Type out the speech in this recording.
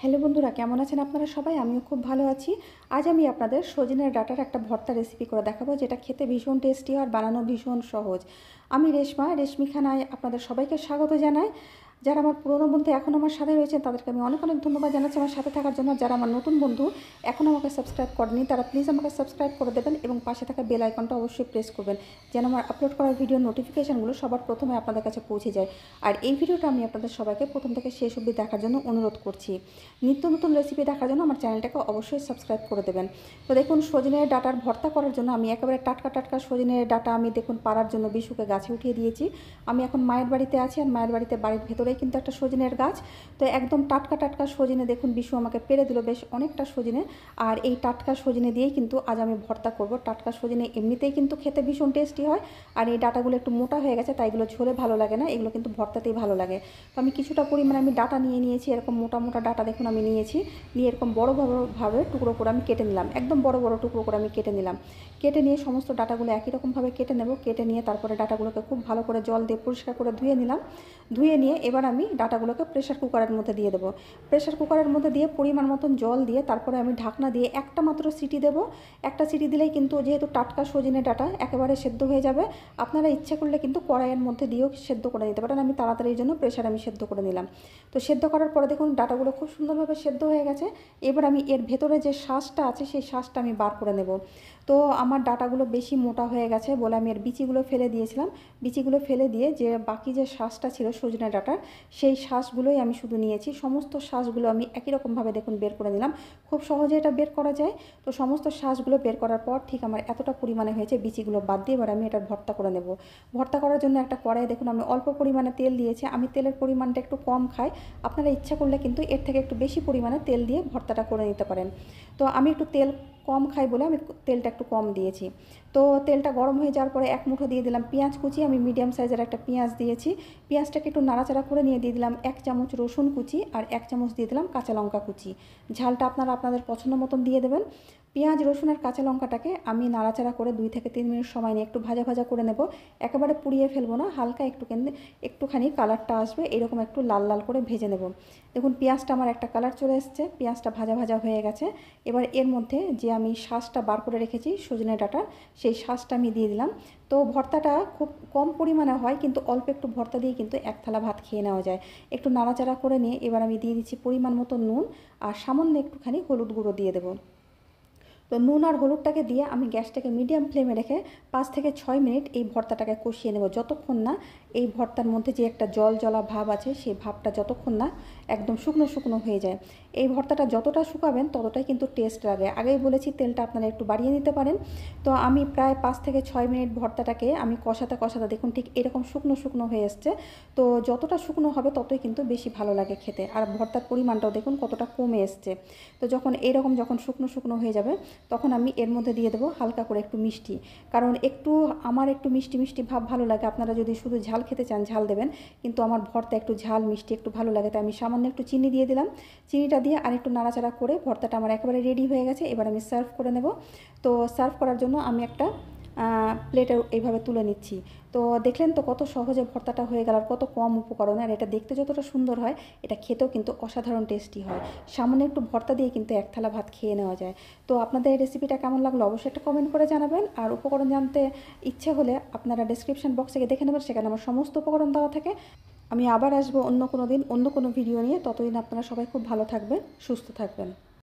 Hello বন্ধুরা, কেমন আছেন আপনারা সবাই? আমিও খুব ভালো আছি। আজ আমি আপনাদের সজনের ডাঁটার একটা ভর্তা রেসিপি করে দেখাবো, যেটা খেতে ভীষণ টেস্টি আর বানানো ভীষণ সহজ। আমি রেশমিখানায় আপনাদের সবাইকে স্বাগত জানাই। যারা আমার পুরনো বন্ধু এখন আমার সাথে রয়েছেন তাদেরকে আমি অনেক অনেক ধন্যবাদ জানাচ্ছি আমার সাথে থাকার জন্য। যারা আমার নতুন বন্ধু এখনও আমাকে সাবস্ক্রাইব করেনি তারা প্লিজ আমাকে সাবস্ক্রাইব করে দেবেন এবং পাশে থাকা বেল আইকনটা অবশ্যই প্রেস করবেন, যেন আমার আপলোড করা ভিডিওর নোটিফিকেশানগুলো সবার প্রথমে আপনাদের কাছে পৌঁছে যায়। আর এই ভিডিওটা আমি আপনাদের সবাইকে প্রথম থেকে শেষ অবধি দেখার জন্য অনুরোধ করছি। নিত্য নতুন রেসিপি দেখার জন্য আমার চ্যানেলটাকে অবশ্যই সাবস্ক্রাইব করে দেবেন। তো দেখুন, সজনের ডাঁটার ভর্তা করার জন্য আমি একেবারে টাটকা টাটকা সজনের ডাঁটা আমি দেখুন পাড়ার জন্য বিশুকে গাছে উঠিয়ে দিয়েছি। আমি এখন মায়ের বাড়িতে আছি, আর মায়ের বাড়িতে বাড়ির ভেতরেই কিন্তু একটা সজনের গাছ। তো একদম টাটকা টাটকা সজনে দেখুন বিশু আমাকে পেরে দিল বেশ অনেকটা সজনে। আর এই টাটকা সজনে দিয়েই কিন্তু আজ আমি ভর্তা করব। টাটকা সজনে এমনিতেই কিন্তু খেতে ভীষণ টেস্টি হয়, আর এই ডাঁটাগুলো একটু মোটা হয়ে গেছে তাই এগুলো ঝোলে ভালো লাগে না, এগুলো কিন্তু ভর্তাতেই ভালো লাগে। তো আমি কিছুটা পরিমাণে আমি ডাঁটা নিয়েছি, এরকম মোটা মোটা ডাঁটা দেখুন আমি নিয়েছি। নিয়ে এরকম বড় বড়ভাবে টুকরো করে আমি কেটে নিলাম, একদম বড় বড় টুকরো করে আমি কেটে নিলাম। কেটে নিয়ে সমস্ত ডাঁটাগুলো একই রকমভাবে কেটে নেব। কেটে নিয়ে তারপরে ডাঁটাগুলোকে খুব ভালো করে জল দিয়ে পরিষ্কার করে ধুয়ে নিলাম। ধুয়ে নিয়ে এবার আমি ডাঁটাগুলোকে প্রেশার কুকারের মধ্যে দিয়ে দেবো। প্রেশার কুকারের মধ্যে দিয়ে পরিমাণ মতন জল দিয়ে তারপরে আমি ঢাকনা দিয়ে একটা মাত্র সিটি দেবো। একটা সিটি দিলেই কিন্তু যেহেতু টাটকা সজনে ডাঁটা একেবারে সেদ্ধ হয়ে যাবে। আপনারা ইচ্ছা করলে কিন্তু কড়াইয়ের মধ্যে দিয়েও সেদ্ধ করে নিতে পারেন। আমি তাড়াতাড়ির জন্য প্রেশারে আমি সেদ্ধ করে নিলাম। তো সেদ্ধ করার পরে দেখুন ডাঁটাগুলো খুব সুন্দরভাবে সেদ্ধ হয়ে গেছে। এবার আমি এর ভেতরে যে শাঁসটা আছে সেই শাঁসটা আমি বার করে নেব। তো আমার ডাঁটাগুলো বেশি মোটা হয়ে গেছে বলে আমি এর বিচিগুলো ফেলে দিয়েছিলাম। বিচিগুলো ফেলে দিয়ে যে বাকি যে শাঁসটা ছিল সজনে ডাঁটার, সেই শাঁসগুলোই আমি শুধু নিয়েছি। সমস্ত শাঁসগুলো আমি একই রকমভাবে দেখুন বের করে নিলাম। খুব সহজে এটা বের করা যায়। তো সমস্ত শাঁসগুলো বের করার পর ঠিক আমার এতটা পরিমাণে হয়েছে, বিচিগুলো বাদ দিয়ে এবার আমি এটা ভর্তা করে নেব। ভর্তা করার জন্য একটা কড়াই দেখুন আমি অল্প পরিমাণে তেল দিয়েছি। আমি তেলের পরিমাণটা একটু কম খাই, আপনারা ইচ্ছা করলে কিন্তু এর থেকে একটু বেশি পরিমাণে তেল দিয়ে ভর্তাটা করে নিতে পারেন। তো আমি একটু তেল কম খাই বলে আমি তেলটা একটু কম দিয়েছি। তো তেলটা গরম হয়ে যাওয়ার পরে এক মুঠো দিয়ে দিলাম পেঁয়াজ কুচি। আমি মিডিয়াম সাইজের একটা পেঁয়াজ দিয়েছি। পেঁয়াজটাকে একটু নাড়াচাড়া করে নিয়ে দিয়ে দিলাম 1 চামচ রসুন কুচি, আর 1 চামচ দিয়ে দিলাম কাঁচা লঙ্কা কুচি। ঝালটা আপনারা আপনাদের পছন্দ মতন দিয়ে দেবেন। পেঁয়াজ রসুন আর কাঁচা লঙ্কাটাকে আমি নাড়াচাড়া করে 2 থেকে 3 মিনিট সময় নিয়ে একটু ভাজা ভাজা করে নেব। একেবারে পুড়িয়ে ফেলবো না, হালকা একটুখানি কালারটা আসবে এরকম একটু লাল লাল করে ভেজে নেব। দেখুন পেঁয়াজটা আমার একটা কালার চলে এসছে, পেঁয়াজটা ভাজা ভাজা হয়ে গেছে। এবার এর মধ্যে যে আমি শাঁসটা বার করে রেখেছি সজনে ডাঁটার, সেই শাঁসটা আমি দিয়ে দিলাম। তো ভর্তাটা খুব কম পরিমাণে হয়, কিন্তু অল্প একটু ভর্তা দিয়ে কিন্তু এক থালা ভাত খেয়ে নেওয়া যায়। একটু নাড়াচাড়া করে নিয়ে এবার আমি দিয়ে দিচ্ছি পরিমাণ মতো নুন, আর সামান্য একটুখানি হলুদ গুঁড়ো দিয়ে দেবো। তো নুন আর হলুদটাকে দিয়ে আমি গ্যাসটাকে মিডিয়াম ফ্লেমে রেখে 5 থেকে 6 মিনিট এই ভর্তাটাকে কষিয়ে নেব, যতক্ষণ না এই ভর্তার মধ্যে যে একটা জল জলা ভাব আছে সেই ভাবটা যতক্ষণ না একদম শুকনো শুকনো হয়ে যায়। এই ভর্তাটা যতটা শুকাবেন ততটাই কিন্তু টেস্ট লাগে। আগেই বলেছি তেলটা আপনারা একটু বাড়িয়ে নিতে পারেন। তো আমি প্রায় 5 থেকে 6 মিনিট ভর্তাটাকে আমি কষাতে কষাতে দেখুন ঠিক এরকম শুকনো শুকনো হয়ে এসছে। তো যতটা শুকনো হবে ততই কিন্তু বেশি ভালো লাগে খেতে, আর ভর্তার পরিমাণটাও দেখুন কতটা কমে এসছে। তো যখন শুকনো শুকনো হয়ে যাবে তখন আমি এর মধ্যে দিয়ে দেবো হালকা করে একটু মিষ্টি, কারণ আমার একটু মিষ্টি মিষ্টি ভাব ভালো লাগে। আপনারা যদি শুধু ঝাল খেতে চান ঝাল দেবেন, কিন্তু আমার ভর্তা একটু ঝাল মিষ্টি একটু ভালো লাগে, তাই আমি সামান্য একটু চিনি দিয়ে দিলাম। চিনিটা দিয়ে আর একটু নাড়াচাড়া করে ভর্তাটা আমার একেবারে রেডি হয়ে গেছে। এবার আমি সার্ভ করে নেব। তো সার্ভ করার জন্য আমি একটা প্লেটে এইভাবে তুলে নিচ্ছি। তো দেখলেন তো কত সহজে ভর্তাটা হয়ে গেল, আর কত কম উপকরণ, আর এটা দেখতে যতটা সুন্দর হয় এটা খেতেও কিন্তু অসাধারণ টেস্টি হয়। সামান্য একটু ভর্তা দিয়ে কিন্তু এক থালা ভাত খেয়ে নেওয়া যায়। তো আপনাদের এই রেসিপিটা কেমন লাগলো অবশ্যই একটা কমেন্ট করে জানাবেন। আর উপকরণ জানতে ইচ্ছে হলে আপনারা ডেসক্রিপশন বক্স থেকে দেখে নেবেন, সেখানে আমার সমস্ত উপকরণ দেওয়া থাকে। আমি আবার আসবো অন্য কোনো দিন অন্য কোনো ভিডিও নিয়ে। ততদিন আপনারা সবাই খুব ভালো থাকবেন, সুস্থ থাকবেন।